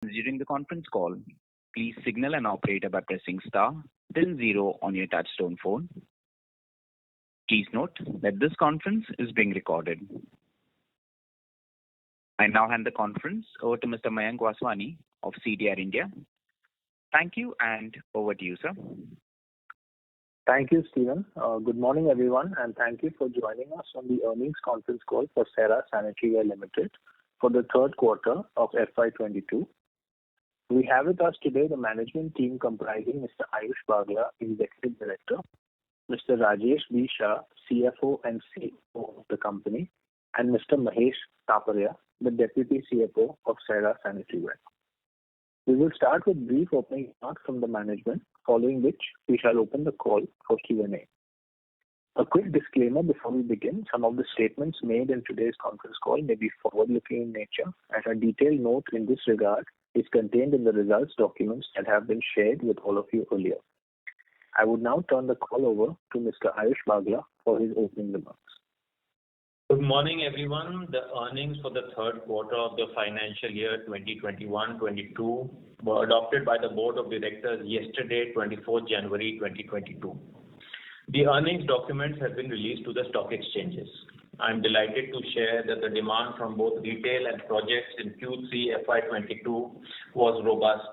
During the conference call, please signal an operator by pressing star, then zero on your touchtone phone. Please note that this conference is being recorded. I now hand the conference over to Mr. Mayank Vaswani of CDR India. Thank you, and over to you, sir. Thank you, Stephen. Good morning, everyone, and thank you for joining us on the earnings conference call for Cera Sanitaryware Limited for the third quarter of FY22. We have with us today the management team comprising Mr. Ayush Bagla, Executive Director, Mr. Rajesh B. Shah, CFO and CEO of the company, and Mr. Mahesh Taparia, the Deputy CFO of Cera Sanitaryware. We will start with brief opening remarks from the management, following which we shall open the call for Q&A. A quick disclaimer before we begin: some of the statements made in today's conference call may be forward-looking in nature, and a detailed note in this regard is contained in the results documents that have been shared with all of you earlier. I would now turn the call over to Mr. Ayush Bagla for his opening remarks. Good morning, everyone. The earnings for the third quarter of the financial year 2021-22 were adopted by the Board of Directors yesterday, 24 January 2022. The earnings documents have been released to the stock exchanges. I am delighted to share that the demand from both retail and projects in Q3FY22 was robust,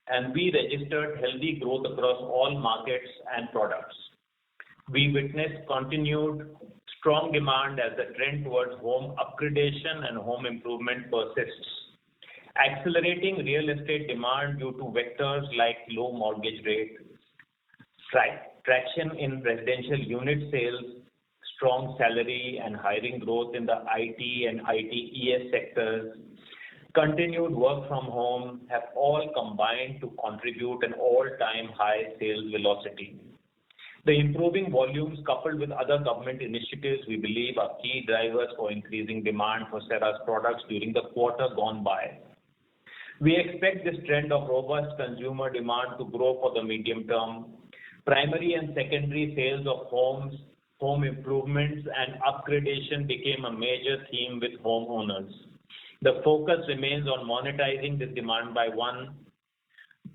and we registered healthy growth across all markets and products. We witnessed continued strong demand as the trend towards home upgradation and home improvement persists. Accelerating real estate demand due to vectors like low mortgage rate, traction in residential unit sales, strong salary and hiring growth in the IT and ITES sectors, continued work from home have all combined to contribute an all-time high sales velocity. The improving volumes coupled with other government initiatives we believe are key drivers for increasing demand for Cera's products during the quarter gone by. We expect this trend of robust consumer demand to grow for the medium term. Primary and secondary sales of homes, home improvements and upgradation became a major theme with homeowners. The focus remains on monetizing this demand by 1.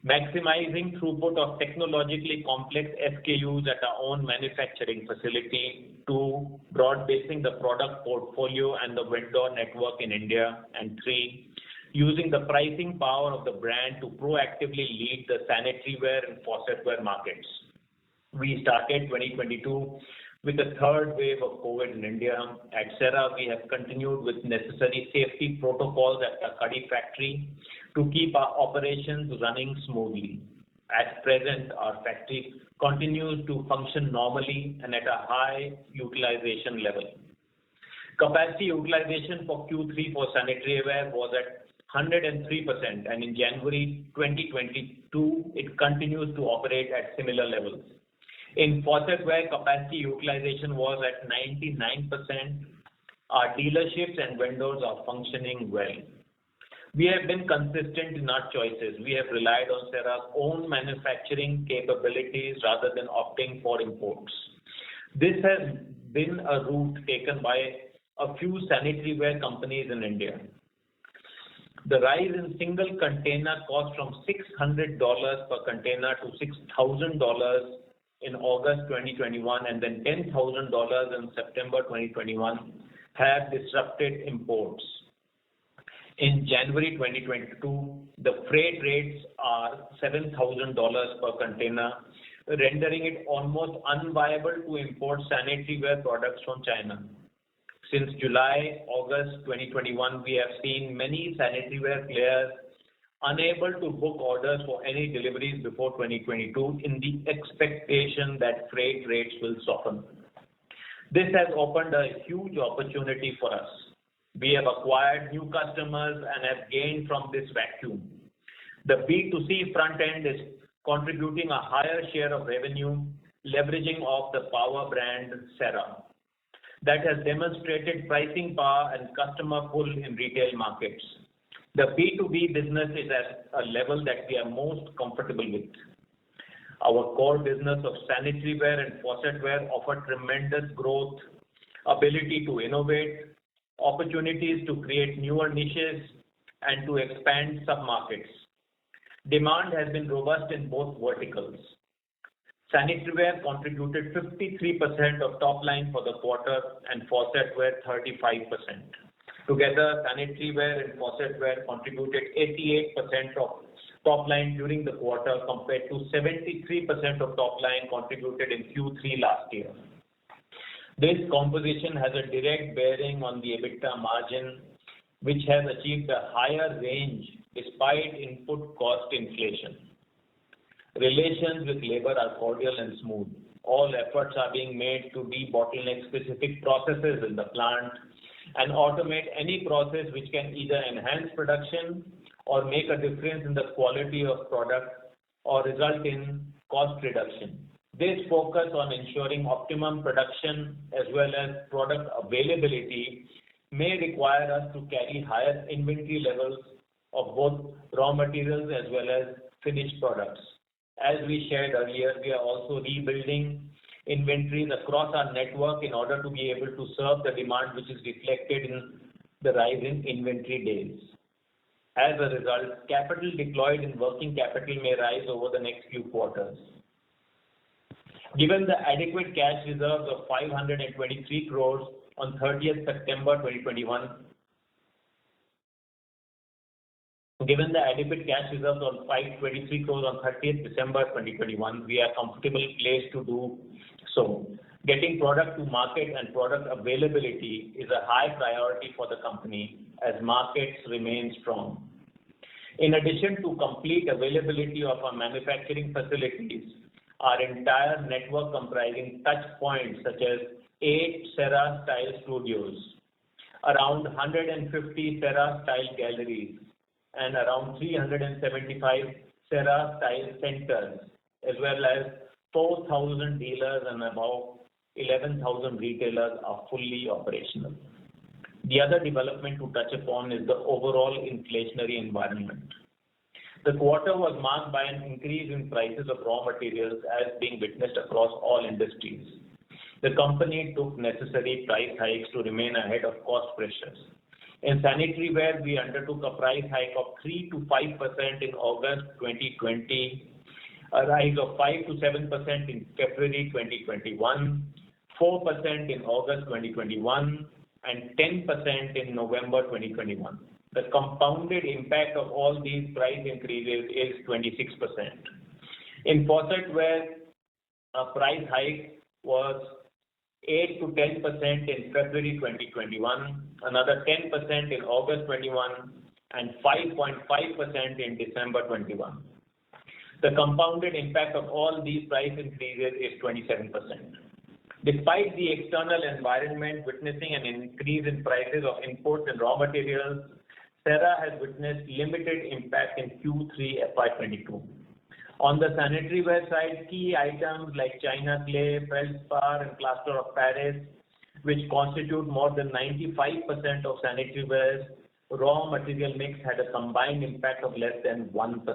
Maximizing throughput of technologically complex SKUs at our own manufacturing facility. 2. Broad-basing the product portfolio and the vendor network in India. And 3. Using the pricing power of the brand to proactively lead the sanitaryware and faucetware markets. We started 2022 with the third wave of COVID in India. At Cera, we have continued with necessary safety protocols at the Kadi factory to keep our operations running smoothly. At present, our factory continues to function normally and at a high utilization level. Capacity utilization for Q3 for sanitaryware was at 103%, and in January 2022, it continues to operate at similar levels. In faucetware, capacity utilization was at 99%. Our dealerships and vendors are functioning well. We have been consistent in our choices. We have relied on Cera's own manufacturing capabilities rather than opting for imports. This has been a route taken by a few sanitaryware companies in India. The rise in single container cost from $600 per container to $6,000 in August 2021 and then $10,000 in September 2021 have disrupted imports. In January 2022, the freight rates are $7,000 per container, rendering it almost unviable to import sanitaryware products from China. Since July, August 2021, we have seen many sanitaryware players unable to book orders for any deliveries before 2022 in the expectation that freight rates will soften. This has opened a huge opportunity for us. We have acquired new customers and have gained from this vacuum. The B2C front end is contributing a higher share of revenue, leveraging off the power brand Cera. That has demonstrated pricing power and customer pull in retail markets. The B2B business is at a level that we are most comfortable with. Our core business of sanitaryware and faucetware offer tremendous growth, ability to innovate, opportunities to create newer niches, and to expand sub-markets. Demand has been robust in both verticals. Sanitaryware contributed 53% of top line for the quarter and faucetware 35%. Together, sanitaryware and faucetware contributed 88% of top line during the quarter compared to 73% of top line contributed in Q3 last year. This composition has a direct bearing on the EBITDA margin, which has achieved a higher range despite input cost inflation. Relations with labor are cordial and smooth. All efforts are being made to debottleneck specific processes in the plant and automate any process which can either enhance production or make a difference in the quality of product or result in cost reduction. This focus on ensuring optimum production as well as product availability may require us to carry higher inventory levels of both raw materials as well as finished products. As we shared earlier, we are also rebuilding inventories across our network in order to be able to serve the demand which is reflected in the rise in inventory days. As a result, capital deployed in working capital may rise over the next few quarters. Given the adequate cash reserves of 523 crores on 30th September 2021, Given the adequate cash reserves of 523 crores on 30th December 2021, we are comfortably placed to do so. Getting product to market and product availability is a high priority for the company as markets remain strong. In addition to complete availability of our manufacturing facilities, our entire network comprising touch points such as 8 Cera Style Studios, around 150 Cera Style Galleries, and around 375 Cera Style Centers, as well as 4,000 dealers and about 11,000 retailers are fully operational. The other development to touch upon is the overall inflationary environment. The quarter was marked by an increase in prices of raw materials as being witnessed across all industries. The company took necessary price hikes to remain ahead of cost pressures. In sanitaryware, we undertook a price hike of 3 to 5% in August 2020, a rise of 5 to 7% in February 2021, 4% in August 2021, and 10% in November 2021. The compounded impact of all these price increases is 26%. In faucetware, a price hike was 8 to 10% in February 2021, another 10% in August 21, and 5.5% in December 21. The compounded impact of all these price increases is 27%. Despite the external environment witnessing an increase in prices of inputs and raw materials, Cera has witnessed limited impact in Q3FY22. On the sanitaryware side, key items like China clay, feldspar, and plaster of Paris, which constitute more than 95% of sanitaryware raw material mix, had a combined impact of less than 1%.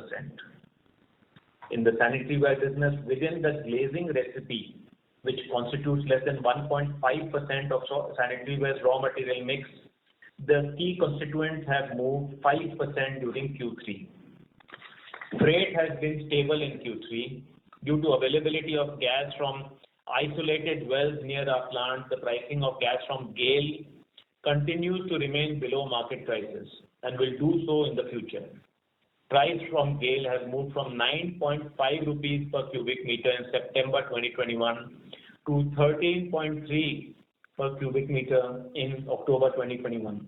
In the sanitaryware business, within the glazing recipe, which constitutes less than 1.5% of sanitaryware raw material mix, the key constituents have moved 5% during Q3. Freight has been stable in Q3. Due to availability of gas from isolated wells near our plant, the pricing of gas from GAIL continues to remain below market prices and will do so in the future. Price from GAIL has moved from 9.5 rupees per cubic meter in September 2021 to 13.3 per cubic meter in October 2021.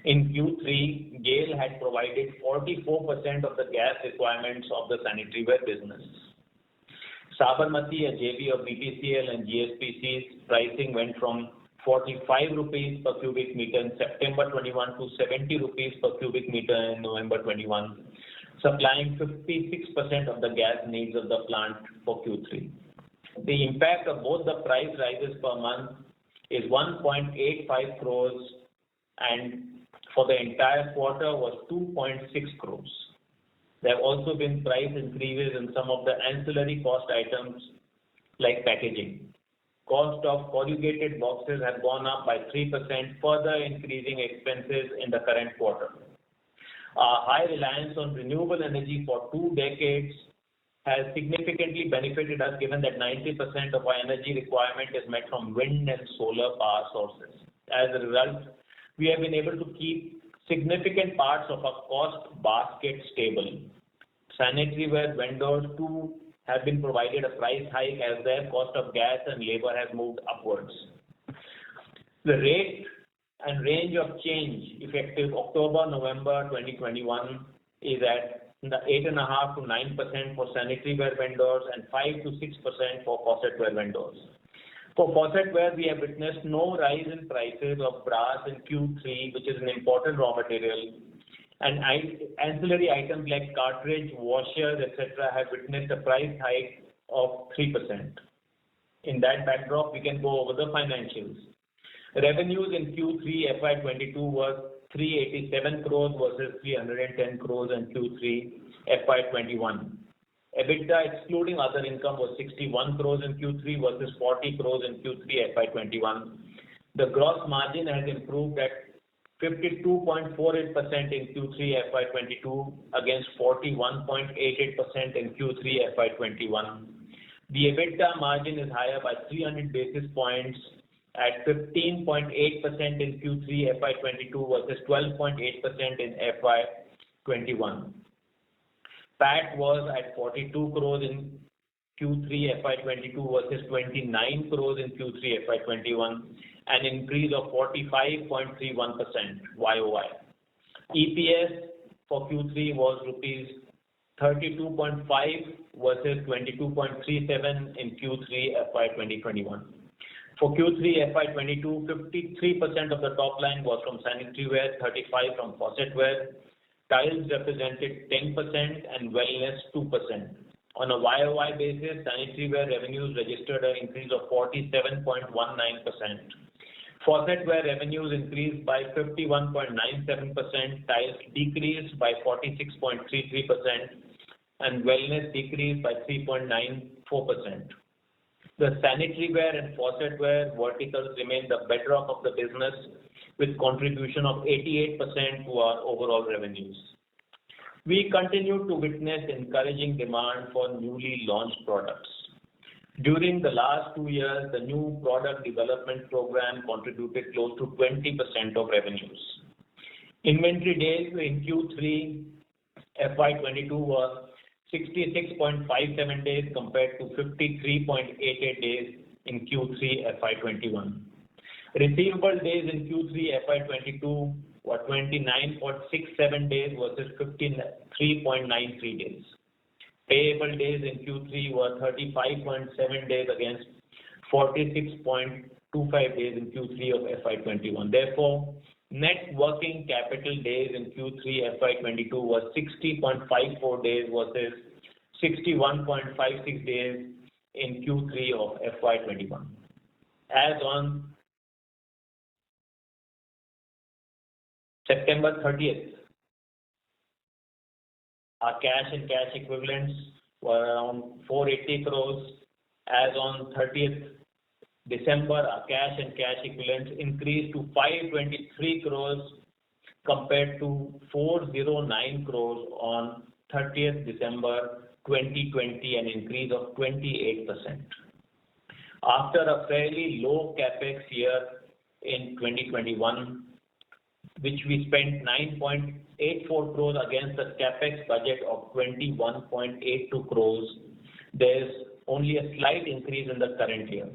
In Q3, GAIL had provided 44% of the gas requirements of the sanitaryware business. Sabarmati, a JV of BPCL and GSPC's pricing went from 45 rupees per cubic meter in September 21 to 70 rupees per cubic meter in November 21, supplying 56% of the gas needs of the plant for Q3. The impact of both the price rises per month is 1.85 crores and for the entire quarter was 2.6 crores. There have also been price increases in some of the ancillary cost items like packaging. Cost of corrugated boxes have gone up by 3%, further increasing expenses in the current quarter. Our high reliance on renewable energy for 2 decades has significantly benefited us, given that 90% of our energy requirement is met from wind and solar power sources. As a result, we have been able to keep significant parts of our cost basket stable. Sanitaryware vendors too have been provided a price hike as their cost of gas and labor has moved upwards. The rate and range of change effective October-November 2021 is at the 8.5% to 9% for sanitaryware vendors and 5 to 6% for faucetware vendors. For faucetware, we have witnessed no rise in prices of brass in Q3, which is an important raw material, and ancillary items like cartridge, washers, etc. have witnessed a price hike of 3%. In that backdrop, we can go over the financials. Revenues in Q3 FY22 was 387 crores versus 310 crores in Q3 FY21. EBITDA excluding other income was 61 crores in Q3 versus 40 crores in Q3 FY21. The gross margin has improved at 52.48% in Q3 FY22 against 41.88% in Q3 FY21. The EBITDA margin is higher by 300 basis points at 15.8% in Q3 FY22 versus 12.8% in FY21. PAT was at 42 crores in Q3 FY22 versus 29 crores in Q3 FY21, an increase of 45.31% YOY. EPS for Q3 was rupees 32.5 versus 22.37 in Q3 FY2021. For Q3 FY22, 53% of the top line was from sanitaryware, 35% from faucetware, tiles represented 10% and wellness 2%. On a YOY basis, sanitaryware revenues registered an increase of 47.19%. Faucetware revenues increased by 51.97%, tiles decreased by 46.33%, and wellness decreased by 3.94%. The sanitaryware and faucetware verticals remain the bedrock of the business, with contribution of 88% to our overall revenues. We continue to witness encouraging demand for newly launched products. During the last 2 years, the new product development program contributed close to 20% of revenues. Inventory days in Q3 FY22 were 66.57 days compared to 53.88 days in Q3 FY21. Receivable days in Q3 FY22 were 29.67 days versus 53.93 days. Payable days in Q3 were 35.7 days against 46.25 days in Q3 of FY21. Therefore, net working capital days in Q3 FY22 was 60.54 days versus 61.56 days in Q3 of FY21. As on September 30th, our cash and cash equivalents were around 480 crores. As on 30th December, our cash and cash equivalents increased to 523 crores compared to 409 crores on 30th December 2020, an increase of 28%. After a fairly low capex year in 2021, which we spent 9.84 crores against the capex budget of 21.82 crores, there's only a slight increase in the current year.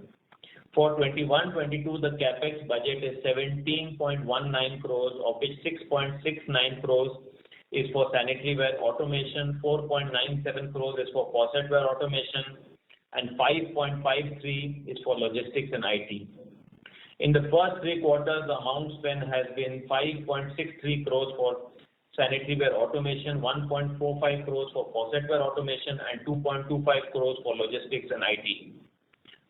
For 21-22, the capex budget is 17.19 crores, of which 6.69 crores is for sanitaryware automation, 4.97 crores is for faucetware automation, and 5.53 is for logistics and IT. In the first 3 quarters, the amount spent has been 5.63 crores for sanitaryware automation, 1.45 crores for faucetware automation, and 2.25 crores for logistics and IT.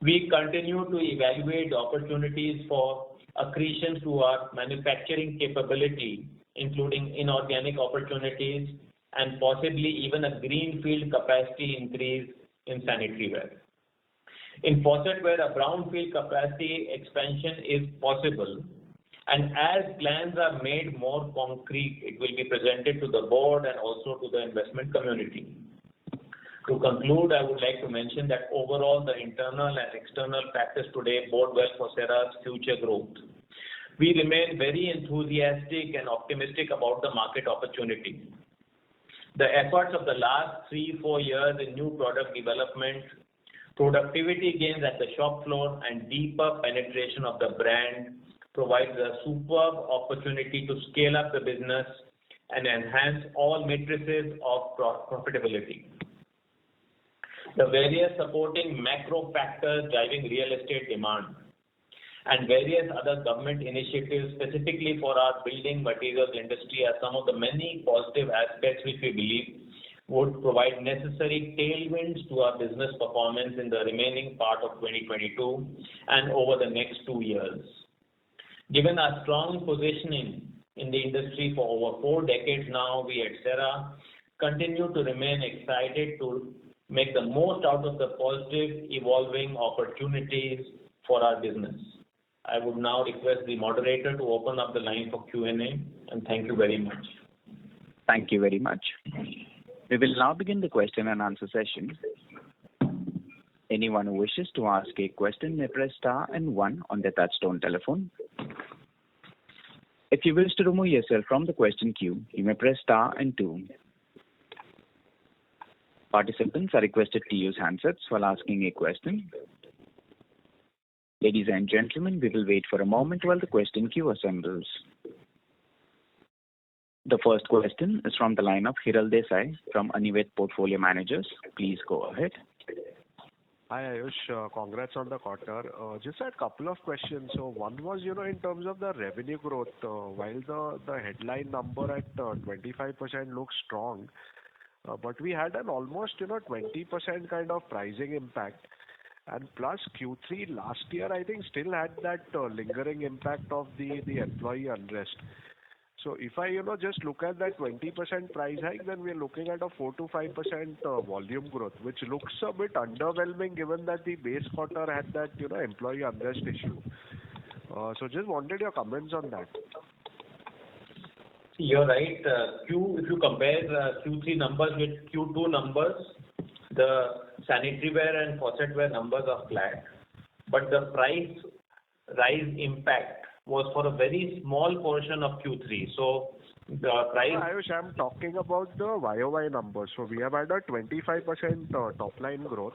We continue to evaluate opportunities for accretion to our manufacturing capability, including inorganic opportunities and possibly even a greenfield capacity increase in sanitaryware. In faucetware, a brownfield capacity expansion is possible, And as plans are made more concrete, it will be presented to the board and also to the investment community. To conclude, I would like to mention that overall the internal and external factors today bode well for Cera's future growth. We remain very enthusiastic and optimistic about the market opportunity. The efforts of the last 3-4 years in new product development, productivity gains at the shop floor, and deeper penetration of the brand provides a superb opportunity to scale up the business and enhance all matrices of profitability. The various supporting macro factors driving real estate demand and various other government initiatives specifically for our building materials industry are some of the many positive aspects which we believe would provide necessary tailwinds to our business performance in the remaining part of 2022 and over the next 2 years. Given our strong positioning in the industry for over 4 decades now, we at Cera continue to remain excited to make the most out of the positive evolving opportunities for our business. I would now request the moderator to open up the line for Q&A, and thank you very much. Thank you very much. We will now begin the question and answer session. Anyone who wishes to ask a question may press star and 1 on their touchtone telephone. If you wish to remove yourself from the question queue, you may press star and 2. Participants are requested to use handsets while asking a question. Ladies and gentlemen, we will wait for a moment while the question queue assembles. The first question is from the line of Hiral Desai from Anivet Portfolio Managers. Please go ahead. Hi Ayush, congrats on the quarter. Just had a couple of questions. So one was, in terms of the revenue growth, while the headline number at 25% looks strong, but we had an almost 20% kind of pricing impact, and plus Q3 last year I think still had that lingering impact of the employee unrest. So if I just look at that 20% price hike, then we're looking at a 4 to 5% volume growth, which looks a bit underwhelming given that the base quarter had that employee unrest issue. So just wanted your comments on that. You're right. If you compare Q3 numbers with Q2 numbers, the sanitaryware and faucetware numbers are flat, but the price rise impact was for a very small portion of Q3. So the price... Ayush, I'm talking about the YOY numbers. So we have had a 25% top line growth.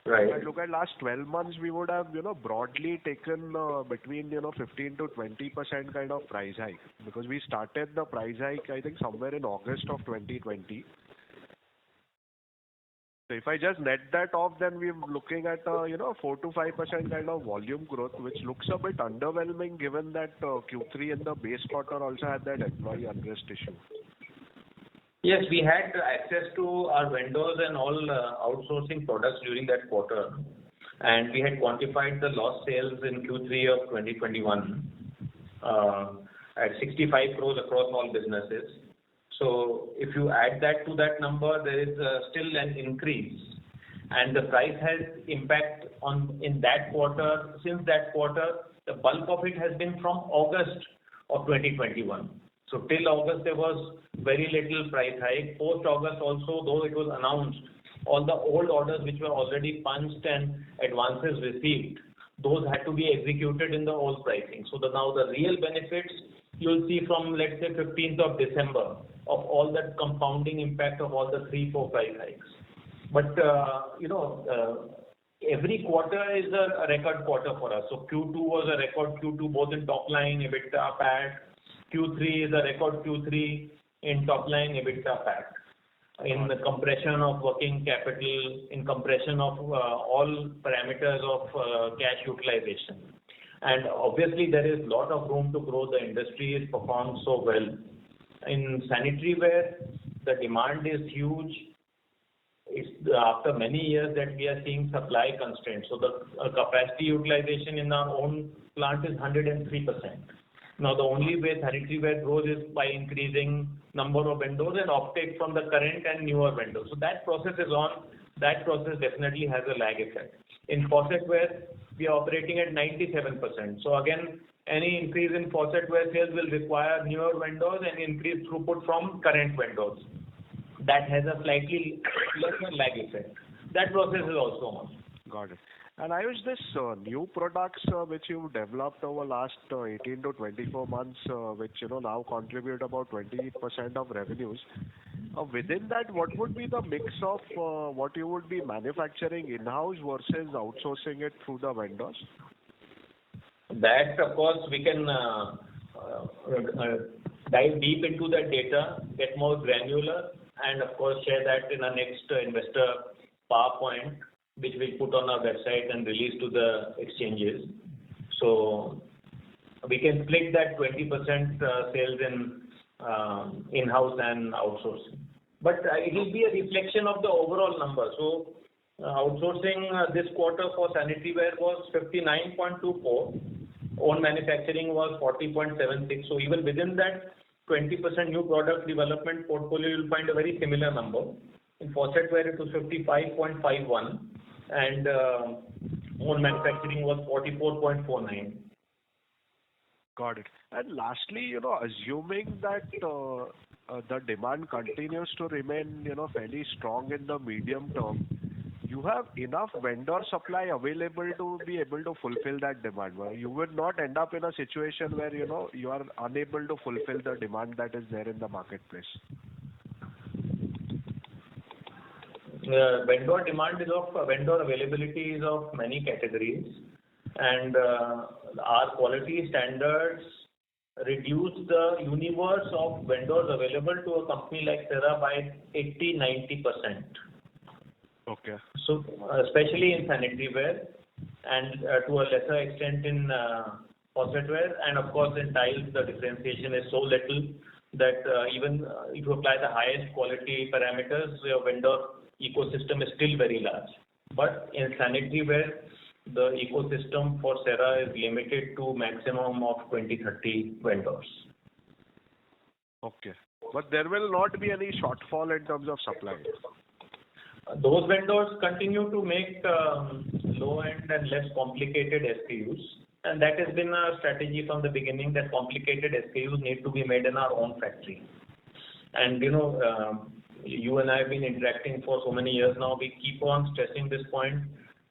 Right. If I look at last 12 months, we would have, broadly taken between, 15 to 20% kind of price hike, because we started the price hike, I think, somewhere in August of 2020. So if I just net that off, then we're looking at 4 to 5% kind of volume growth, which looks a bit underwhelming given that Q3 in the base quarter also had that employee unrest issue. Yes, we had access to our vendors and all outsourcing products during that quarter, and we had quantified the lost sales in Q3 of 2021 at 65 crores across all businesses. So if you add that to that number, there is still an increase, and the price has impact in that quarter. Since that quarter, the bulk of it has been from August of 2021. So till August there was very little price hike. Post August also, though it was announced, all the old orders which were already punched and advances received, those had to be executed in the old pricing. So now the real benefits you'll see from, let's say, 15th of December of all that compounding impact of all the 3-4 price hikes. But every quarter is a record quarter for us. So Q2 was a record Q2 both in top line, EBITDA, PAT. Q3 is a record Q3 in top line, EBITDA, PAT. In the compression of working capital, in compression of all parameters of cash utilization. And obviously there is a lot of room to grow. The industry has performed so well. In sanitaryware, the demand is huge. It's after many years that we are seeing supply constraints. So the capacity utilization in our own plant is 103%. Now the only way sanitaryware grows is by increasing number of vendors and offtake from the current and newer vendors. So that process is on. That process definitely has a lag effect. In faucetware, we are operating at 97%. So again, any increase in faucetware sales will require newer vendors and increased throughput from current vendors. That has a slightly lesser lag effect. That process is also on. Got it. And I use this new products which you developed over last 18 to 24 months, which now contribute about 28% of revenues. Within that, what would be the mix of what you would be manufacturing in-house versus outsourcing it through the vendors? That, of course, we can dive deep into that data, get more granular, and of course share that in our next investor PowerPoint, which we'll put on our website and release to the exchanges. So we can split that 20% sales in-house and outsourcing. But it will be a reflection of the overall number. So outsourcing this quarter for sanitaryware was 59.24. Own manufacturing was 40.76. So even within that 20% new product development portfolio, you'll find a very similar number. In faucetware, it was 55.51. And own manufacturing was 44.49. Got it. And lastly, assuming that the demand continues to remain, fairly strong in the medium term, you have enough vendor supply available to be able to fulfill that demand. You would not end up in a situation where, you are unable to fulfill the demand that is there in the marketplace. Vendor availability is of many categories, and our quality standards reduce the universe of vendors available to a company like Cera by 80-90%. Okay. So especially in sanitaryware and to a lesser extent in faucetware, and of course in tiles the differentiation is so little that even if you apply the highest quality parameters, your vendor ecosystem is still very large. But in sanitaryware, the ecosystem for Cera is limited to maximum of 20-30 vendors. Okay. But there will not be any shortfall in terms of supply. Those vendors continue to make low-end and less complicated SKUs. And that has been our strategy from the beginning, that complicated SKUs need to be made in our own factory. And you and I have been interacting for so many years now. We keep on stressing this point.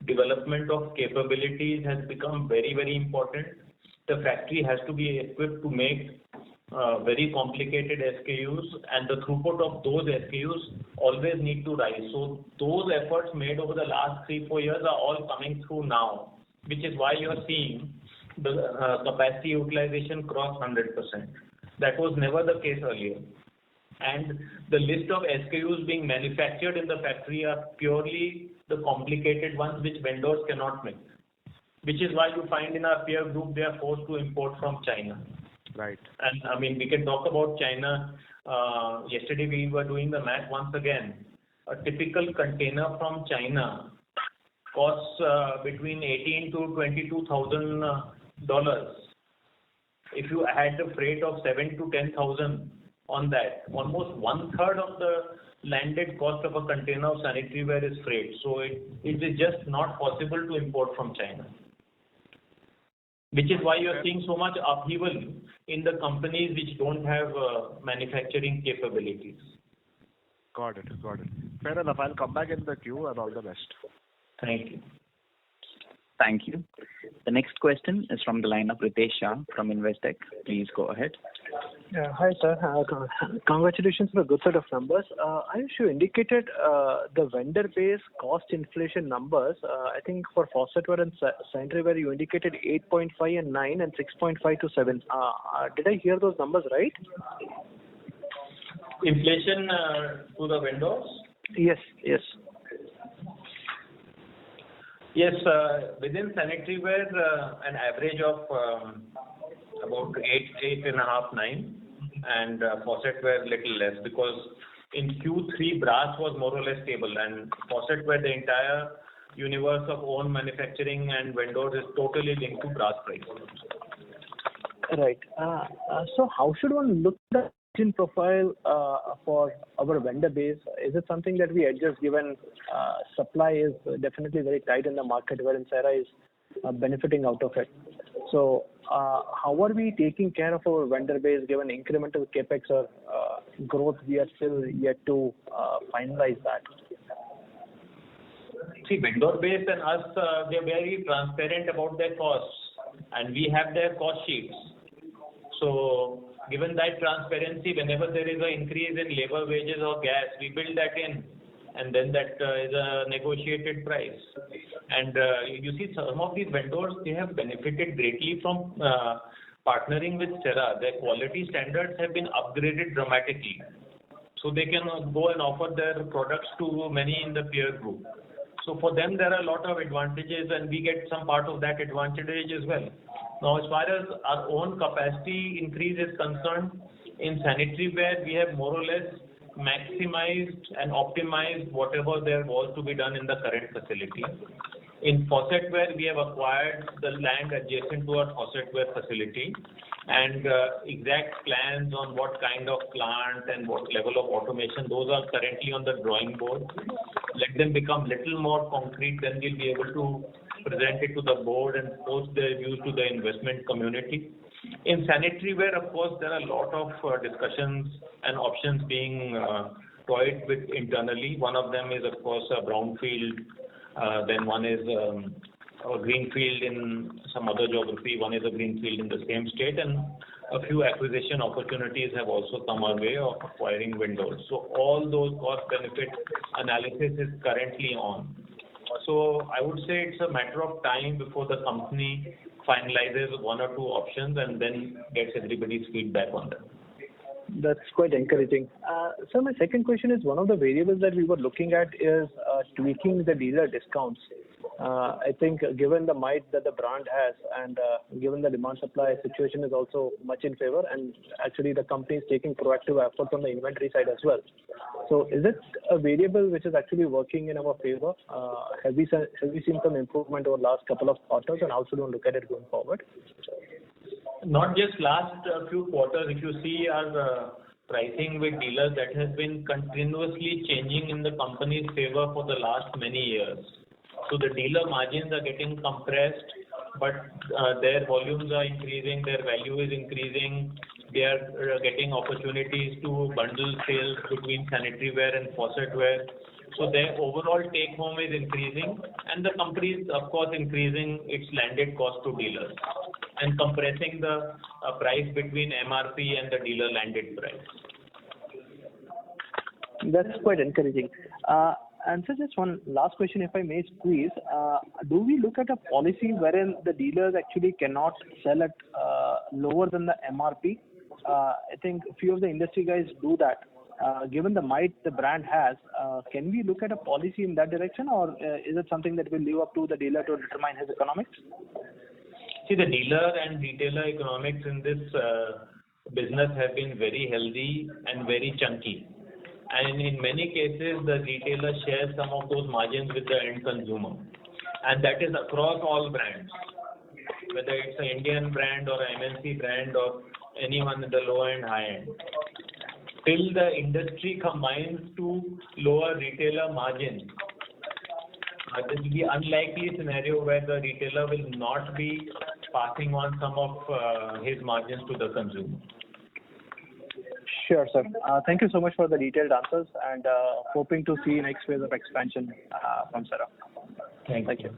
Development of capabilities has become very, very important. The factory has to be equipped to make very complicated SKUs, and the throughput of those SKUs always need to rise. So those efforts made over the last 3-4 years are all coming through now, which is why you are seeing the capacity utilization cross 100%. That was never the case earlier. And the list of SKUs being manufactured in the factory are purely the complicated ones which vendors cannot make. Which is why you find in our peer group they are forced to import from China. Right. And I mean, we can talk about China. Yesterday we were doing the math once again. A typical container from China costs between $18,000 to $22,000. If you add the freight of $7,000 to $10,000 on that, almost 1/3 of the landed cost of a container of sanitaryware is freight. So it is just not possible to import from China. Which is why you are seeing so much upheaval in the companies which don't have manufacturing capabilities. Got it. Fair enough. I'll come back in the queue, and all the best. Thank you. Thank you. The next question is from the line of Ritesh Shah from Investec. Please go ahead. Yeah, hi sir. Congratulations for a good set of numbers. Ayush, you indicated the vendor-based cost inflation numbers. I think for faucetware and sanitaryware you indicated 8.5 and 9 and 6.5 to 7. Did I hear those numbers right? Inflation to the vendors? Yes. Yes, within sanitaryware, an average of about 8.5, 9, and faucetware little less, because in Q3 brass was more or less stable, and faucetware the entire universe of own manufacturing and vendors is totally linked to brass prices. Right. So how should one look at profile for our vendor base? Is it something that we adjust given supply is definitely very tight in the market wherein Cera is benefiting out of it? So how are we taking care of our vendor base given incremental capex or growth? We are still yet to finalize that. See, vendor base and us, they are very transparent about their costs, and we have their cost sheets. So given that transparency, whenever there is an increase in labor wages or gas, we build that in, and then that is a negotiated price. And you see, some of these vendors, they have benefited greatly from partnering with Cera. Their quality standards have been upgraded dramatically. So they can go and offer their products to many in the peer group. So for them, there are a lot of advantages, and we get some part of that advantage as well. Now, as far as our own capacity increase is concerned, in sanitaryware, we have more or less maximized and optimized whatever there was to be done in the current facility. In faucetware, we have acquired the land adjacent to our faucetware facility, and exact plans on what kind of plant and what level of automation, those are currently on the drawing board. Let them become little more concrete, then we'll be able to present it to the board and post their views to the investment community. In sanitaryware, of course, there are a lot of discussions and options being toyed with internally. One of them is, of course, a brownfield, then one is a greenfield in some other geography, one is a greenfield in the same state, and a few acquisition opportunities have also come our way of acquiring vendors. So all those cost benefit analysis is currently on. So I would say it's a matter of time before the company finalizes one or two options and then gets everybody's feedback on them. That's quite encouraging. So my second question is, one of the variables that we were looking at is tweaking the dealer discounts. I think given the might that the brand has and given the demand supply situation is also much in favor, and actually the company is taking proactive efforts on the inventory side as well. So is it a variable which is actually working in our favor? Have we seen some improvement over the last couple of quarters, and how should we look at it going forward? Not just last few quarters. If you see our pricing with dealers, that has been continuously changing in the company's favor for the last many years. So the dealer margins are getting compressed, but their volumes are increasing, their value is increasing. They are getting opportunities to bundle sales between sanitaryware and faucetware. So their overall take home is increasing, and the company is, of course, increasing its landed cost to dealers and compressing the price between MRP and the dealer landed price. That's quite encouraging. And so just one last question, if I may squeeze. Do we look at a policy wherein the dealers actually cannot sell at lower than the MRP? I think a few of the industry guys do that. Given the might the brand has, can we look at a policy in that direction, or is it something that will leave up to the dealer to determine his economics? See, the dealer and retailer economics in this business have been very healthy and very chunky. And in many cases, the retailer shares some of those margins with the end consumer. And that is across all brands, whether it's an Indian brand or an MNC brand or anyone in the low and high end. Till the industry combines to lower retailer margins, this will be an unlikely scenario where the retailer will not be passing on some of his margins to the consumer. Sure, sir. Thank you so much for the detailed answers, and hoping to see next phase of expansion from Cera. Thank you.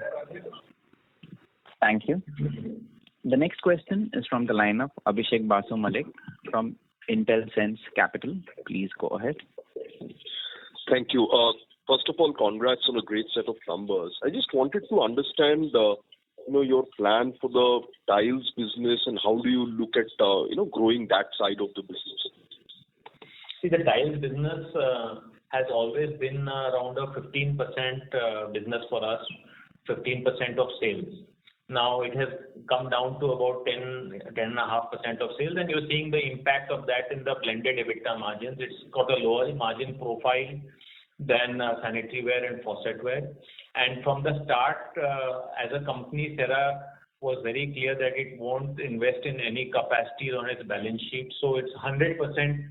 Thank you. The next question is from the line of Abhishek Basu Malik from Intelsense Capital. Please go ahead. Thank you. First of all, congrats on a great set of numbers. I just wanted to understand, your plan for the tiles business, and how do you look at, growing that side of the business? See, the tiles business has always been around a 15% business for us, 15% of sales. Now it has come down to about 10.5% of sales, and you're seeing the impact of that in the blended EBITDA margins. It's got a lower margin profile than sanitaryware and faucetware. And from the start, as a company, Cera was very clear that it won't invest in any capacity on its balance sheet. So it's 100%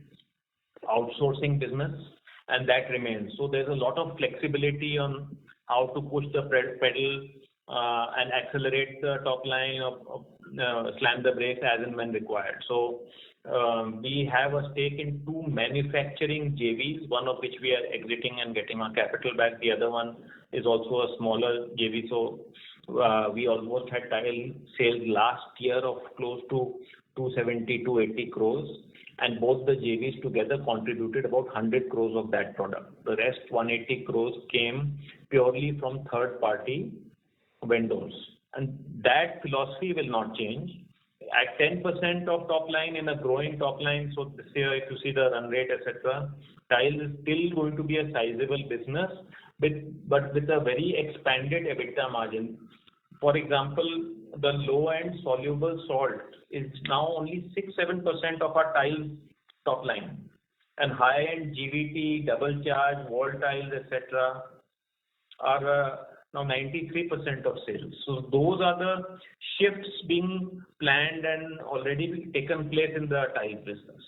outsourcing business, and that remains. So there's a lot of flexibility on how to push the pedal and accelerate the top line or slam the brakes as and when required. So we have a stake in 2 manufacturing JVs, one of which we are exiting and getting our capital back. The other one is also a smaller JV. So we almost had tile sales last year of close to 270-280 crores, and both the JVs together contributed about 100 crores of that product. The rest 180 crores came purely from third-party vendors, and that philosophy will not change. At 10% of top line in a growing top line, so this year if you see the run rate, etc., tiles is still going to be a sizable business, but with a very expanded EBITDA margin. For example, the low-end soluble salt is now only 6-7% of our tiles top line, and high-end GVT, double charge, wall tiles, etc., are now 93% of sales. So those are the shifts being planned and already taken place in the tiles business.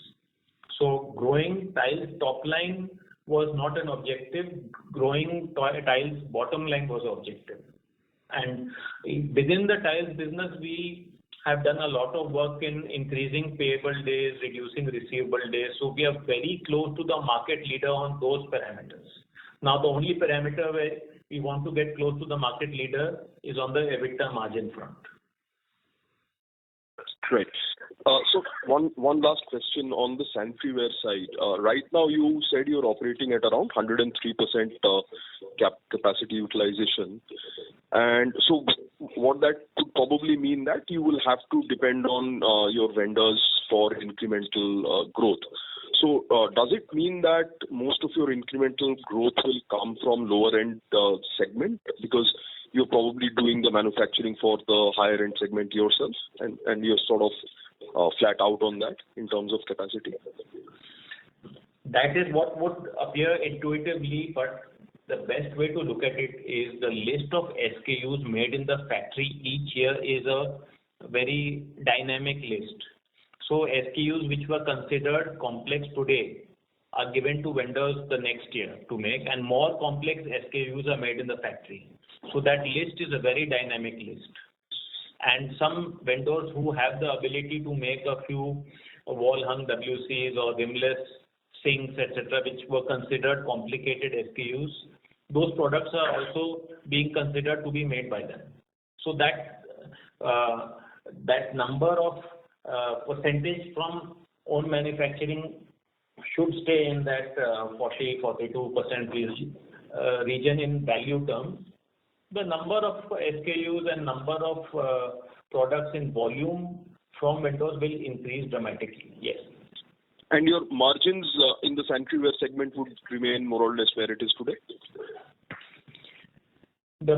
So growing tiles top line was not an objective. Growing tiles bottom line was an objective. And within the tiles business, we have done a lot of work in increasing payable days, reducing receivable days. So we are very close to the market leader on those parameters. Now the only parameter where we want to get close to the market leader is on the EBITDA margin front. Great. So one last question on the sanitaryware side. Right now, you said you're operating at around 103% capacity utilization, and so what that could probably mean that you will have to depend on your vendors for incremental growth. So does it mean that most of your incremental growth will come from lower end segment, because you're probably doing the manufacturing for the higher end segment yourself, and you're sort of flat out on that in terms of capacity? That is what would appear intuitively, but the best way to look at it is the list of SKUs made in the factory each year is a very dynamic list. So SKUs which were considered complex today are given to vendors the next year to make, and more complex SKUs are made in the factory. So that list is a very dynamic list. And some vendors who have the ability to make a few wall-hung WCs or rimless sinks, etc., which were considered complicated SKUs, those products are also being considered to be made by them. So that number of percentage from own manufacturing should stay in that 40-42% region in value terms. The number of SKUs and number of products in volume from vendors will increase dramatically, yes. And your margins in the sanitaryware segment would remain more or less where it is today? The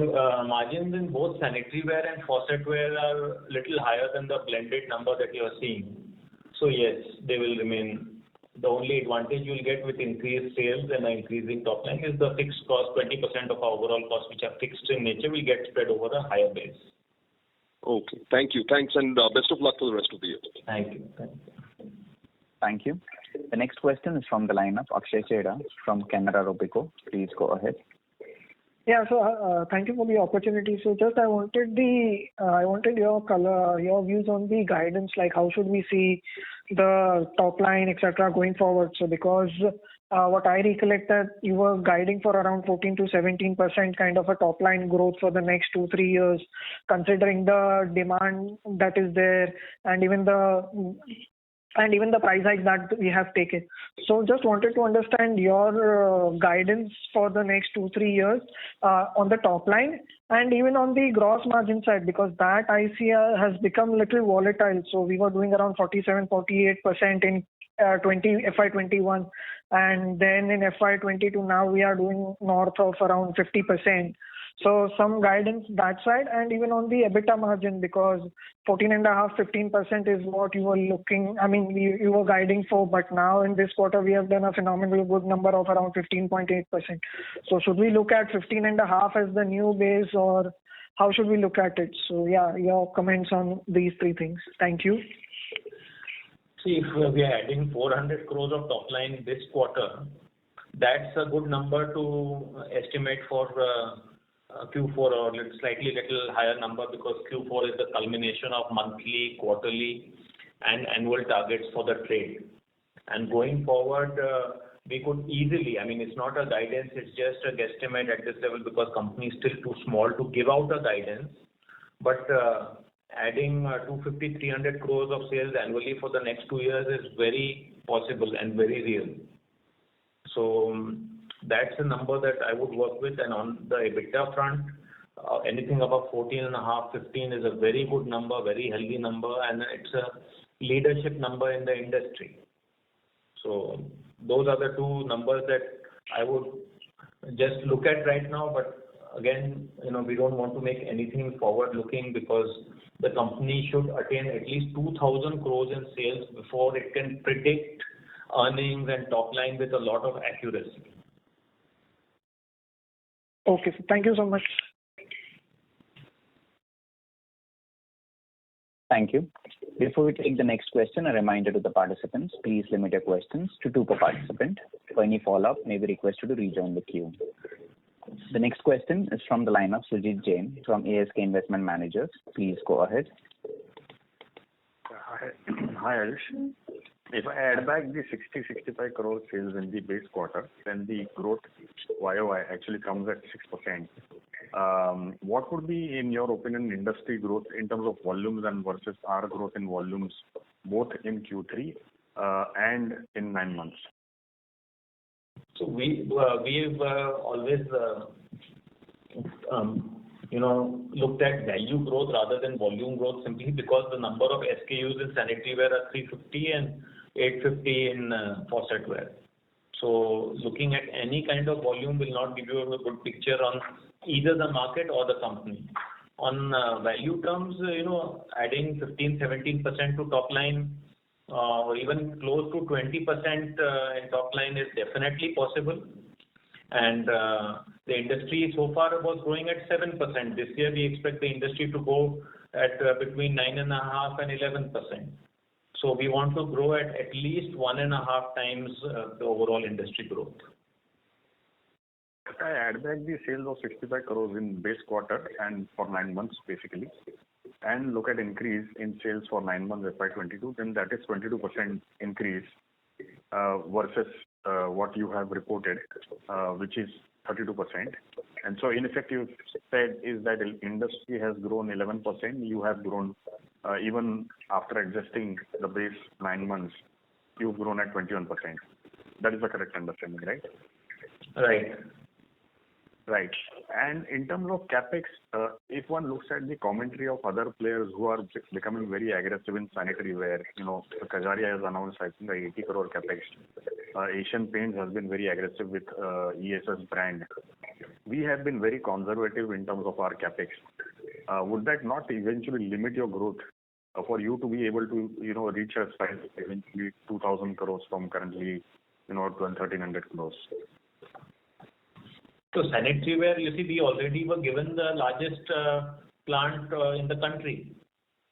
margins in both sanitaryware and faucetware are little higher than the blended number that you are seeing. So yes, they will remain. The only advantage you will get with increased sales and an increasing top line is the fixed cost. 20% of our overall costs, which are fixed in nature, will get spread over a higher base. Okay. Thank you. Thanks, and best of luck for the rest of the year. Thank you. Thank you. The next question is from the line of Akshay Cera from Canara Robeco. Please go ahead. Yeah, so thank you for the opportunity. So just I wanted your color, your views on the guidance, like how should we see the top line, etc., going forward. So because what I recollect that you were guiding for around 14 to 17% kind of a top line growth for the next 2-3 years, considering the demand that is there and even the price hike that we have taken. So just wanted to understand your guidance for the next 2-3 years on the top line and even on the gross margin side, because that I see has become a little volatile. So we were doing around 47-48% in FY21, and then in FY22 now we are doing north of around 50%. So some guidance that side, and even on the EBITDA margin, because 14.5-15% is what you were looking. I mean, you were guiding for, but now in this quarter we have done a phenomenally good number of around 15.8%. So should we look at 15.5 as the new base, or how should we look at it? So yeah, your comments on these three things. Thank you. See, if we are adding 400 crores of top line this quarter, that's a good number to estimate for Q4, or slightly little higher number, because Q4 is the culmination of monthly, quarterly and annual targets for the trade. And going forward, we could easily, I mean, it's not a guidance, it's just a guesstimate at this level because company is still too small to give out a guidance. But adding 250-300 crores of sales annually for the next 2 years is very possible and very real. So that's a number that I would work with. And on the EBITDA front, anything above 14.5, 15 is a very good number, very healthy number, and it's a leadership number in the industry. So those are the two numbers that I would just look at right now. But again, we don't want to make anything forward looking, because the company should attain at least 2,000 crores in sales before it can predict earnings and top line with a lot of accuracy. Okay, so thank you so much. Thank you. Before we take the next question, a reminder to the participants, please limit your questions to 2 per participant. For any follow-up, may be requested to rejoin the queue. The next question is from the line of Sujit Jain from ASK Investment Managers. Please go ahead. Hi Ayush. If I add back the 60-65 crore sales in the base quarter, then the growth YOY actually comes at 6%. What would be, in your opinion, industry growth in terms of volumes and versus our growth in volumes, both in Q3 and in 9 months? So we've always looked at value growth rather than volume growth, simply because the number of SKUs in sanitaryware are 350 and 850 in faucetware. So looking at any kind of volume will not give you a good picture on either the market or the company. On value terms, adding 15-17% to top line, or even close to 20% in top line is definitely possible. And the industry so far was growing at 7%. This year we expect the industry to go at between 9.5 and 11%. So we want to grow at least 1.5 times the overall industry growth. If I add back the sales of 65 crores in base quarter and for 9 months basically, and look at increase in sales for 9 months FY22, then that is 22% increase versus what you have reported, which is 32%. And so in effect, you said is that industry has grown 11%. You have grown, even after adjusting the base 9 months, you've grown at 21%. That is the correct understanding, right? Right. Right. And in terms of capex, if one looks at the commentary of other players who are becoming very aggressive in sanitaryware, Kajaria has announced, I think, 80 crore capex. Asian Paints has been very aggressive with ESS brand. We have been very conservative in terms of our capex. Would that not eventually limit your growth for you to be able to, reach a size eventually 2,000 crores from currently, 1,300 crores? So sanitaryware, you see, we already were given the largest plant in the country.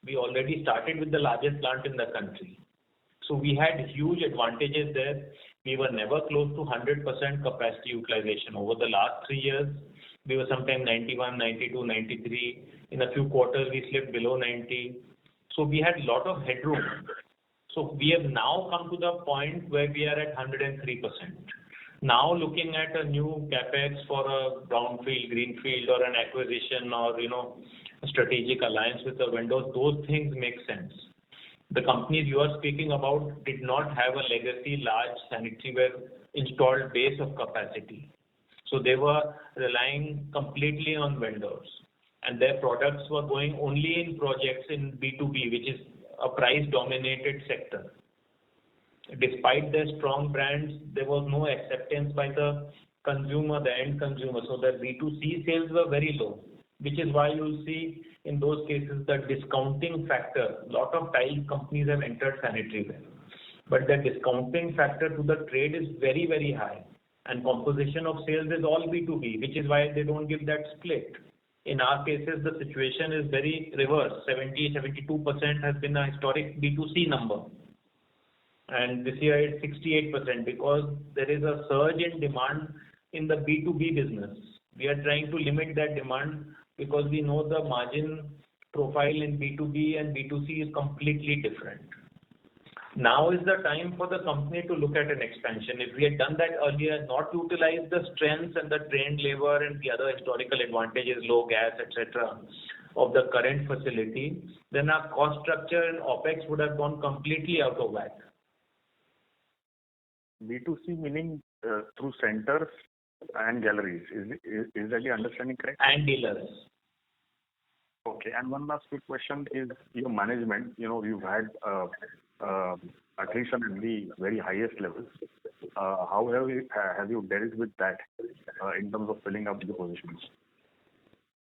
We already started with the largest plant in the country. So we had huge advantages there. We were never close to 100% capacity utilization. Over the last 3 years, we were sometime 91, 92, 93. In a few quarters, we slipped below 90. So we had a lot of headroom. So we have now come to the point where we are at 103%. Now looking at a new capex for a brownfield, greenfield, or an acquisition, or a strategic alliance with the vendors, those things make sense. The companies you are speaking about did not have a legacy large sanitaryware installed base of capacity. So they were relying completely on vendors, and their products were going only in projects in B2B, which is a price-dominated sector. Despite their strong brands, there was no acceptance by the consumer, the end consumer. So the B2C sales were very low, which is why you'll see in those cases the discounting factor. A lot of tile companies have entered sanitaryware, but the discounting factor to the trade is very, very high. And composition of sales is all B2B, which is why they don't give that split. In our cases, the situation is very reverse. 70-72% has been a historic B2C number. and this year it's 68% because there is a surge in demand in the B2B business. We are trying to limit that demand because we know the margin profile in B2B and B2C is completely different. Now is the time for the company to look at an expansion. If we had done that earlier, not utilized the strengths and the trained labor and the other historical advantages, low gas, etc., of the current facility, then our cost structure and OPEX would have gone completely out of whack. B2C meaning through centers and galleries. Is that the understanding correct? And dealers. Okay. And one last quick question is your management. You've had attrition at the very highest levels. How have you dealt with that in terms of filling up the positions?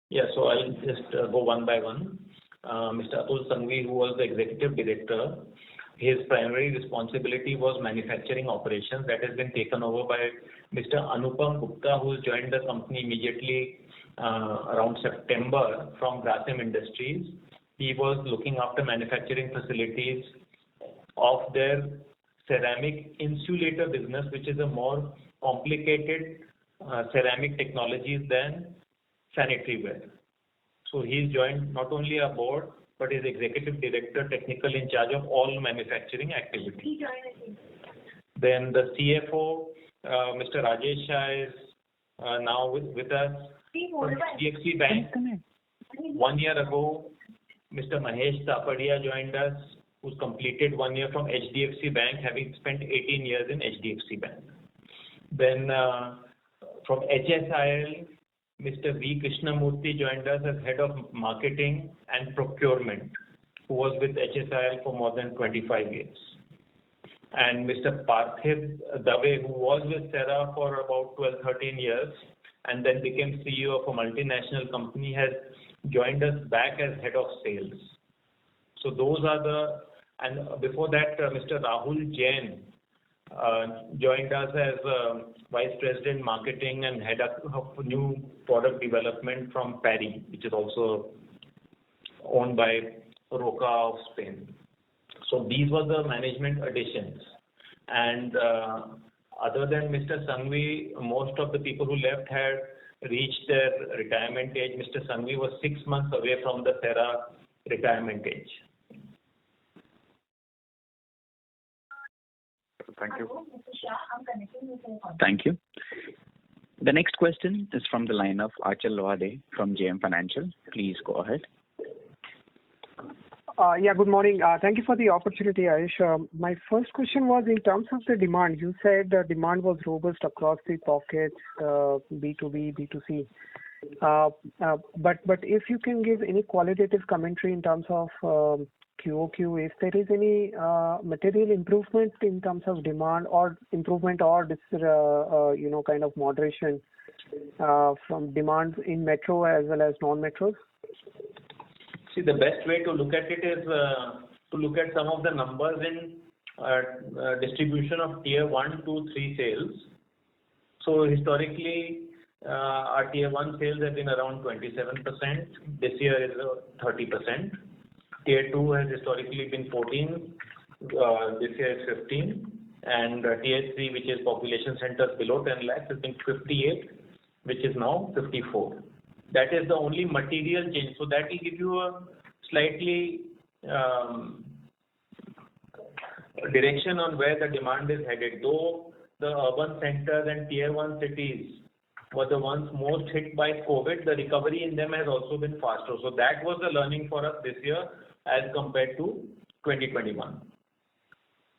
Yeah, so I'll just go one by one. Mr. Atul Sanghvi, who was the executive director, his primary responsibility was manufacturing operations. That has been taken over by Mr. Anupam Gupta, who joined the company immediately around September from Grasim Industries. He was looking after manufacturing facilities of their ceramic insulator business, which is a more complicated ceramic technologies than sanitary ware. So he's joined not only our board, but is executive director, technical in charge of all manufacturing activities. Then the CFO, Mr. Rajesh Shah, is now with us from HDFC Bank. 1 year ago, Mr. Mahesh Tapadia joined us, who's completed 1 year from HDFC Bank, having spent 18 years in HDFC Bank. Then from HSIL, Mr. V. Krishnamurthy joined us as head of marketing and procurement, who was with HSIL for more than 25 years. And Mr. Parthiv Dave, who was with Cera for about 12-13 years and then became CEO of a multinational company, has joined us back as head of sales. So those are and before that, Mr. Rahul Jain joined us as Vice President Marketing and Head of New Product Development from Paris, which is also owned by Roca of Spain. So these were the management additions. And other than Mr. Sanghvi, most of the people who left had reached their retirement age. Mr. Sanghvi was 6 months away from the Cera retirement age. Thank you. Thank you. The next question is from the line of Achal Lohade from JM Financial. Please go ahead. Yeah, good morning. Thank you for the opportunity, Ayush. My first question was in terms of the demand. You said the demand was robust across the pockets, B2B, B2C. But if you can give any qualitative commentary in terms of QOQ, if there is any material improvement in terms of demand or improvement or this kind of moderation from demand in metro as well as non-metros? See, the best way to look at it is to look at some of the numbers in distribution of tier 1, 2, 3 sales. So historically, our tier 1 sales have been around 27%. This year is 30%. Tier 2 has historically been 14. This year is 15. And tier 3, which is population centers below 10 lakhs, has been 58, which is now 54. That is the only material change. So that will give you a slightly direction on where the demand is headed. Though the urban centers and tier 1 cities were the ones most hit by COVID, the recovery in them has also been faster. So that was the learning for us this year as compared to 2021.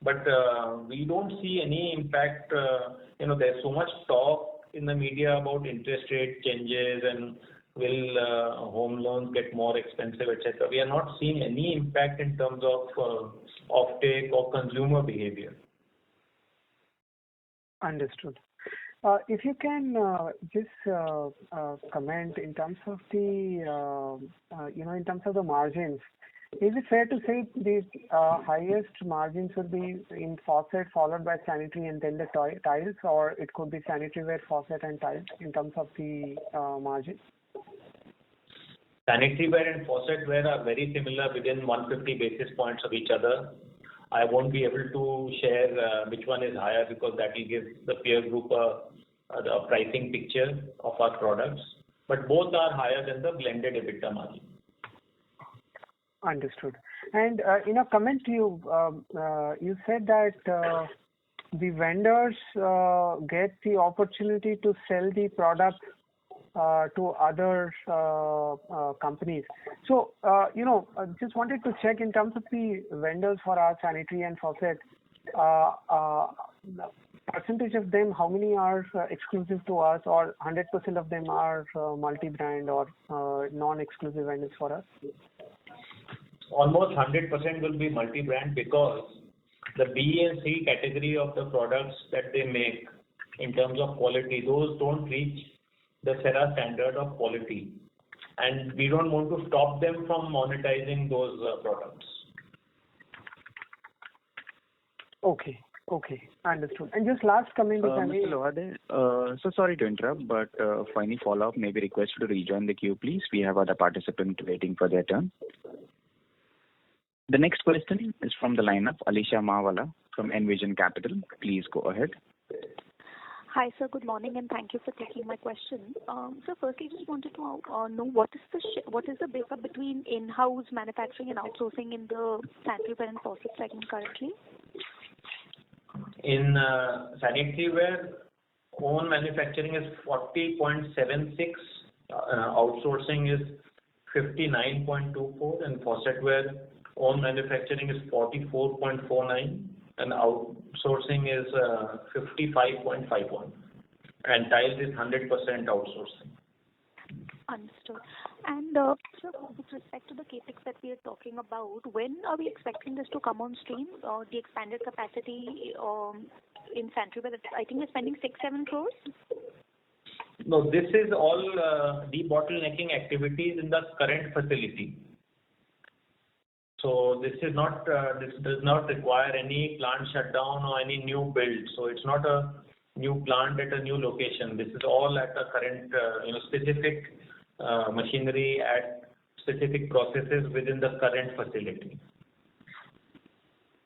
But we don't see any impact. There's so much talk in the media about interest rate changes and will home loans get more expensive, etc. We are not seeing any impact in terms of offtake or consumer behavior. Understood. If you can just comment in terms of the in terms of the margins, is it fair to say the highest margins would be in faucet followed by sanitary and then the tiles, or it could be sanitary ware, faucet and tiles in terms of the margins? Sanitary ware and faucet ware are very similar, within 150 basis points of each other. I won't be able to share which one is higher because that will give the peer group a pricing picture of our products. But both are higher than the blended EBITDA margin. Understood. And in a comment you said that the vendors get the opportunity to sell the product to other companies. So, just wanted to check in terms of the vendors for our sanitary and faucet, percentage of them, how many are exclusive to us, or 100% of them are multi-brand or non-exclusive vendors for us? Almost 100% will be multi-brand because the B and C category of the products that they make in terms of quality, those don't reach the Cera standard of quality. And we don't want to stop them from monetizing those products. Okay. Understood. And just last comment, if I may. Mr. Lohade, so sorry to interrupt, but for any follow-up, may we request you to rejoin the queue, please. We have other participants waiting for their turn. The next question is from the line of Alisha Mawala from Envision Capital. Please go ahead. Hi, sir. Good morning, and thank you for taking my question. So firstly, just wanted to know what is the breakup between in-house manufacturing and outsourcing in the sanitaryware and faucet segment currently? In sanitaryware, own manufacturing is 40.76, outsourcing is 59.24, and faucetware own manufacturing is 44.49, and outsourcing is 55.51, and tiles is 100% outsourcing. Understood. And sir, with respect to the capex that we are talking about, when are we expecting this to come on stream? The expanded capacity in sanitaryware, I think we're spending 6-7 crores. No, this is all debottlenecking activities in the current facility. So this is not this does not require any plant shutdown or any new build. So it's not a new plant at a new location. This is all at a current specific machinery at specific processes within the current facility.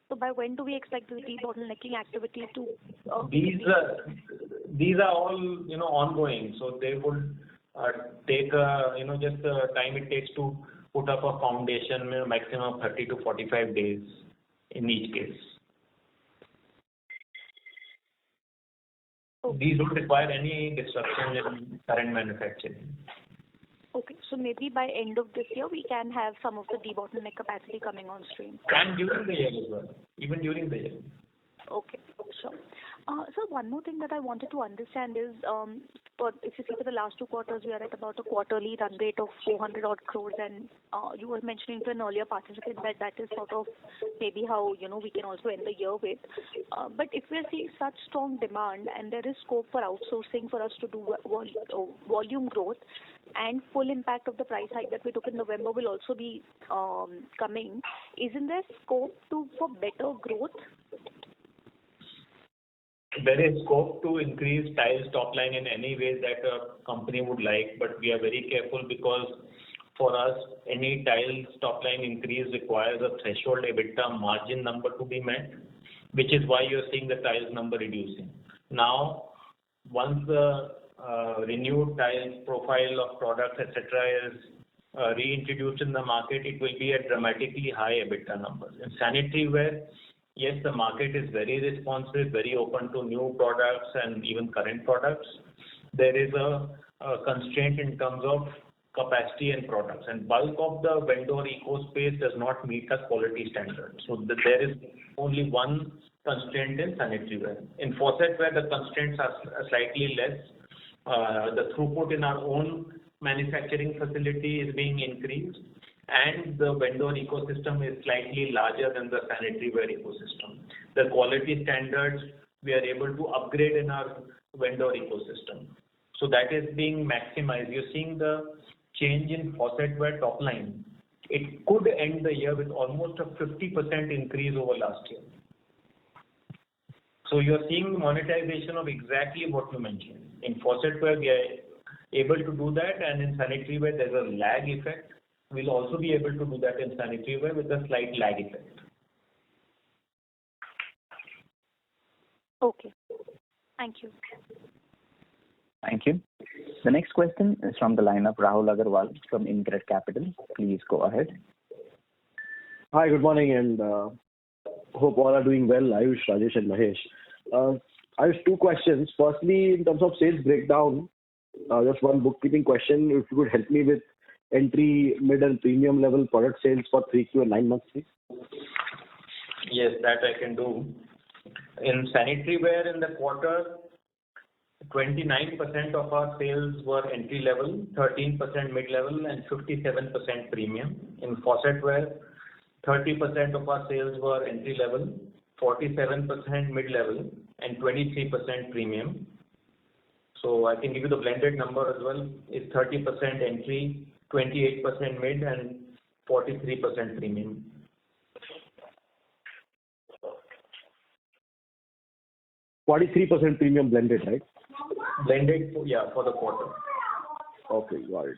So by when do we expect the debottlenecking activity to? These are all ongoing. So they would take just the time it takes to put up a foundation, maximum 30 to 45 days in each case. Okay. These don't require any disruption in current manufacturing. Okay, so maybe by end of this year we can have some of the debottleneck capacity coming on stream. And during the year as well, even during the year. Okay, sure. So one more thing that I wanted to understand is, if you see for the last 2 quarters, we are at about a quarterly run rate of 400 odd crores, and you were mentioning to an earlier participant that is sort of maybe how we can also end the year with. But if we are seeing such strong demand and there is scope for outsourcing for us to do volume growth, and full impact of the price hike that we took in November will also be coming, isn't there scope for better growth? There is scope to increase tiles top line in any way that a company would like, but we are very careful because for us, any tiles top line increase requires a threshold EBITDA margin number to be met, which is why you're seeing the tiles number reducing. Now, once the renewed tiles profile of products, etc., is reintroduced in the market, it will be at dramatically high EBITDA numbers. In sanitaryware, yes, the market is very responsive, very open to new products and even current products. There is a constraint in terms of capacity and products, and bulk of the vendor eco space does not meet the quality standards. So there is only one constraint in sanitaryware. In faucetware, the constraints are slightly less. The throughput in our own manufacturing facility is being increased, and the vendor ecosystem is slightly larger than the sanitaryware ecosystem. The quality standards we are able to upgrade in our vendor ecosystem. So that is being maximized. You're seeing the change in faucetware top line. It could end the year with almost a 50% increase over last year. So you're seeing monetization of exactly what you mentioned. In faucetware, we are able to do that, and in sanitaryware, there's a lag effect. We'll also be able to do that in sanitaryware with a slight lag effect. Okay. Thank you. Thank you. The next question is from the line of Rahul Agarwal from InCred Capital. Please go ahead. Hi, good morning, and hope all are doing well. Ayush, Rajesh, and Mahesh. I have two questions. Firstly, in terms of sales breakdown, just one bookkeeping question. If you could help me with entry, mid, and premium level product sales for 3Q and 9 months, please. Yes, that I can do. In sanitaryware in the quarter, 29% of our sales were entry level, 13% mid level, and 57% premium. In faucetware, 30% of our sales were entry level, 47% mid level, and 23% premium. So I can give you the blended number as well. It's 30% entry, 28% mid, and 43% premium. 43% premium blended, right? Blended, yeah, for the quarter. Okay, got it.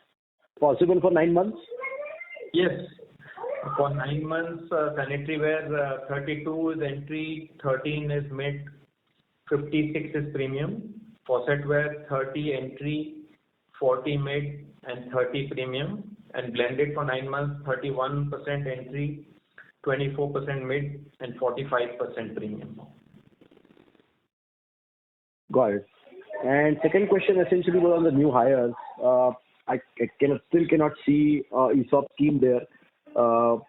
Possible for 9 months? Yes. For 9 months, sanitaryware 32 is entry, 13 is mid, 56 is premium. Faucetware 30 entry, 40 mid, and 30 premium. And blended for 9 months, 31% entry, 24% mid, and 45% premium. Got it. And second question essentially was on the new hires. I still cannot see ESOP scheme there.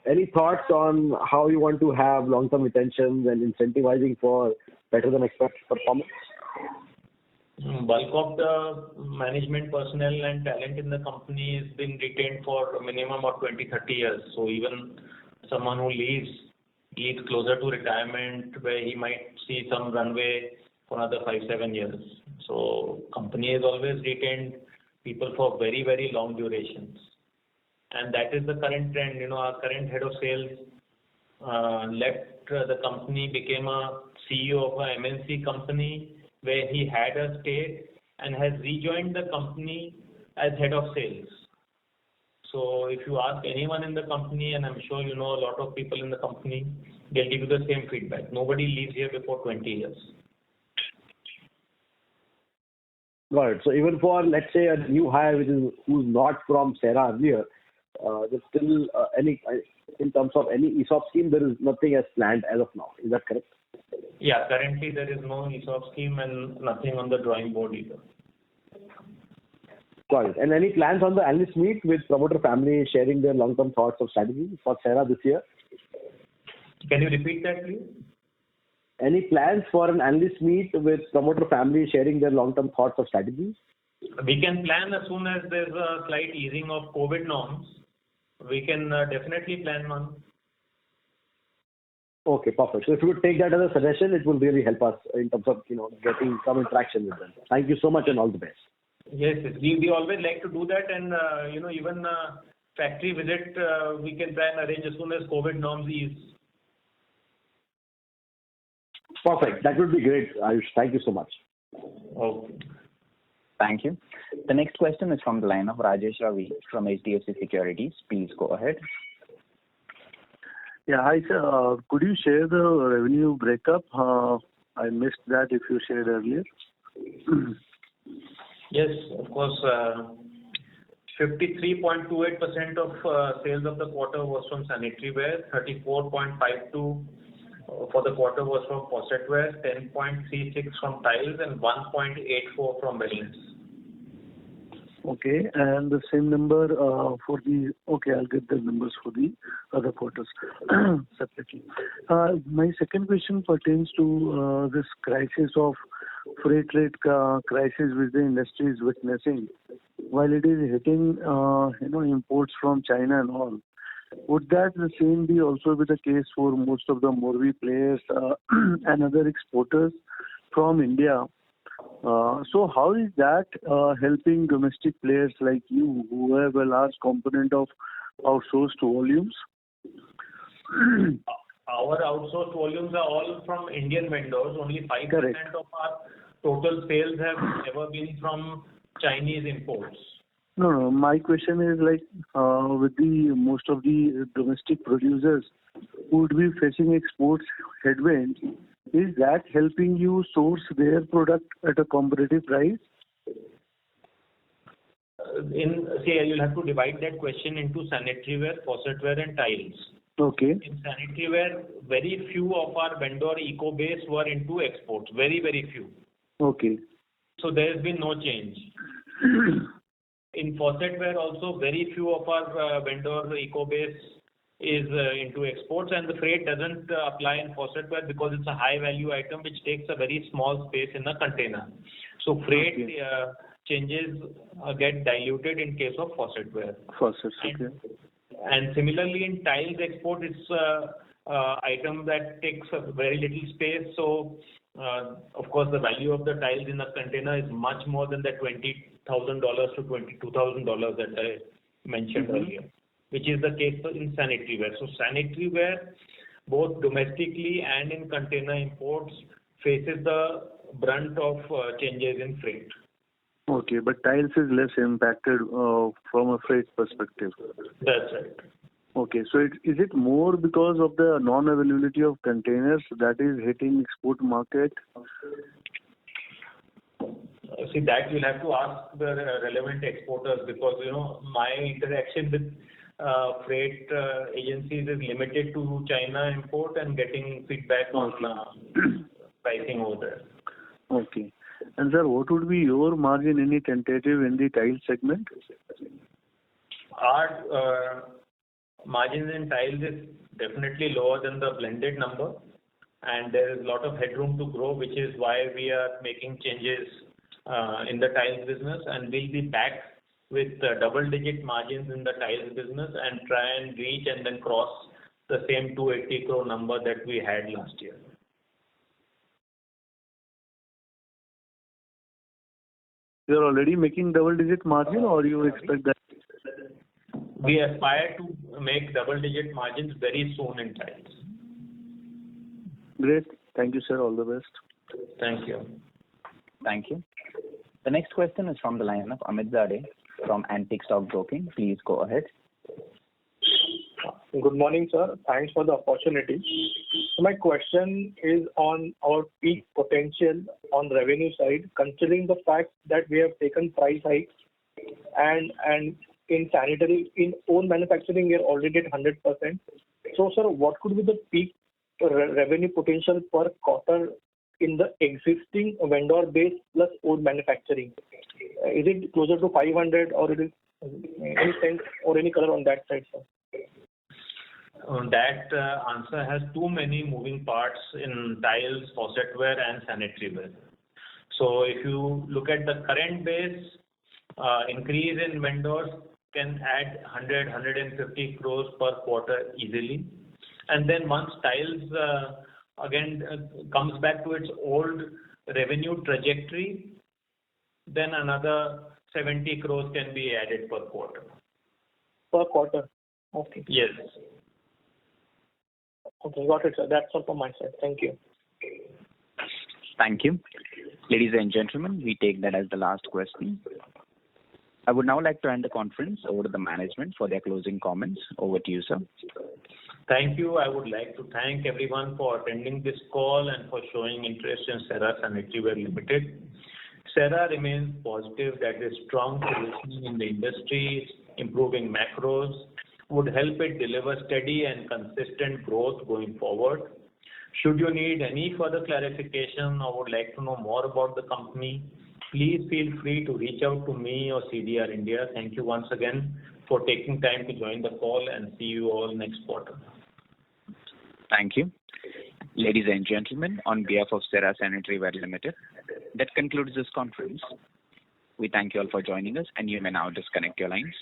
Any thoughts on how you want to have long-term retention and incentivizing for better than expected performance? Bulk of the management personnel and talent in the company has been retained for a minimum of 20-30 years. So even someone who leaves closer to retirement where he might see some runway for another 5-7 years. So company has always retained people for very, very long durations. And that is the current trend. Our current head of sales left the company, became a CEO of a MNC company where he had a stake and has rejoined the company as head of sales. So if you ask anyone in the company, and I'm sure you know a lot of people in the company, they'll give you the same feedback. Nobody leaves here before 20 years. Got it. So even for, let's say, a new hire who's not from Cera earlier, there's still in terms of any ESOP scheme, there is nothing as planned as of now. Is that correct? Yeah, currently there is no ESOP scheme and nothing on the drawing board either. Got it. And any plans on the analyst meet with promoter family sharing their long-term thoughts of strategy for Cera this year? Can you repeat that, please? Any plans for an analyst meet with promoter family sharing their long-term thoughts of strategies? We can plan as soon as there's a slight easing of COVID norms. We can definitely plan one. Okay, perfect. So if you would take that as a suggestion, it will really help us in terms of getting some interaction with them. Thank you so much and all the best. Yes, we always like to do that, and even factory visit we can try and arrange as soon as COVID norms ease. Perfect. That would be great, Ayush. Thank you so much. Okay. Thank you. The next question is from the line of Rajesh Ravi from HDFC Securities. Please go ahead. Yeah, hi sir. Could you share the revenue breakup? I missed that if you shared earlier. Yes, of course. 53.28% of sales of the quarter was from sanitaryware, 34.52% for the quarter was from faucetware, 10.36% from tiles, and 1.84% from wellness. Okay, and the same number for the... Okay, I'll get the numbers for the other quarters separately. My second question pertains to this crisis of freight rate crisis which the industry is witnessing. While it is hitting, imports from China and all, would that the same be also be the case for most of the Morbi players and other exporters from India? So how is that helping domestic players like you who have a large component of outsourced volumes? Our outsourced volumes are all from Indian vendors. Only 5% Correct. of our total sales have ever been from Chinese imports. No. My question is like with the most of the domestic producers who would be facing exports headwinds, is that helping you source their product at a competitive price? You'll have to divide that question into sanitaryware, faucetware, and tiles. Okay. In sanitaryware, very few of our vendor eco base were into exports. Very, very few. Okay. So there has been no change. In faucetware also, very few of our vendor eco base is into exports, and the freight doesn't apply in faucetware because it's a high value item which takes a very small space in a container. So freight changes get diluted in case of faucetware. Faucets, okay. And similarly in tiles export, it's item that takes a very little space. So of course the value of the tiles in a container is much more than the $20,000 to $22,000 that I mentioned earlier, which is the case in sanitaryware. So sanitaryware, both domestically and in container imports, faces the brunt of changes in freight. Okay, but tiles is less impacted from a freight perspective. That's right. Okay, so is it more because of the non-availability of containers that is hitting export market? See, that you'll have to ask the relevant exporters, because my interaction with freight agencies is limited to China import and getting feedback on pricing over there. Okay. And sir, what would be your margin, any tentative in the tile segment? Our margins in tiles is definitely lower than the blended number, and there is a lot of headroom to grow, which is why we are making changes in the tiles business, and we'll be back with double-digit margins in the tiles business and try and reach and then cross the same 280 crore number that we had last year. You're already making double-digit margin, or you expect that? We aspire to make double-digit margins very soon in tiles. Great. Thank you, sir. All the best. Thank you. Thank you. The next question is from the line of Amit Zade from Antique Stock Broking. Please go ahead. Good morning, sir. Thanks for the opportunity. So my question is on our peak potential on revenue side, considering the fact that we have taken price hikes and in sanitary, in own manufacturing, we are already at 100%. So, sir, what could be the peak revenue potential per quarter in the existing vendor base plus own manufacturing? Is it closer to 500, or it is any sense or any color on that side, sir? That answer has too many moving parts in tiles, faucetware, and sanitaryware. So if you look at the current base, increase in vendors can add 100-150 crores per quarter easily. And then once tiles again comes back to its old revenue trajectory, then another 70 crores can be added per quarter. Per quarter? Okay. Yes. Okay, got it, sir. That's all from my side. Thank you. Thank you. Ladies and gentlemen, we take that as the last question. I would now like to hand the conference over to the management for their closing comments. Over to you, sir. Thank you. I would like to thank everyone for attending this call and for showing interest in Cera Sanitaryware Limited. Cera remains positive that its strong positioning in the industry, improving macros, would help it deliver steady and consistent growth going forward. Should you need any further clarification or would like to know more about the company, please feel free to reach out to me or CDR India. Thank you once again for taking time to join the call, and see you all next quarter. Thank you. Ladies and gentlemen, on behalf of Cera Sanitaryware Limited, that concludes this conference. We thank you all for joining us, and you may now disconnect your lines.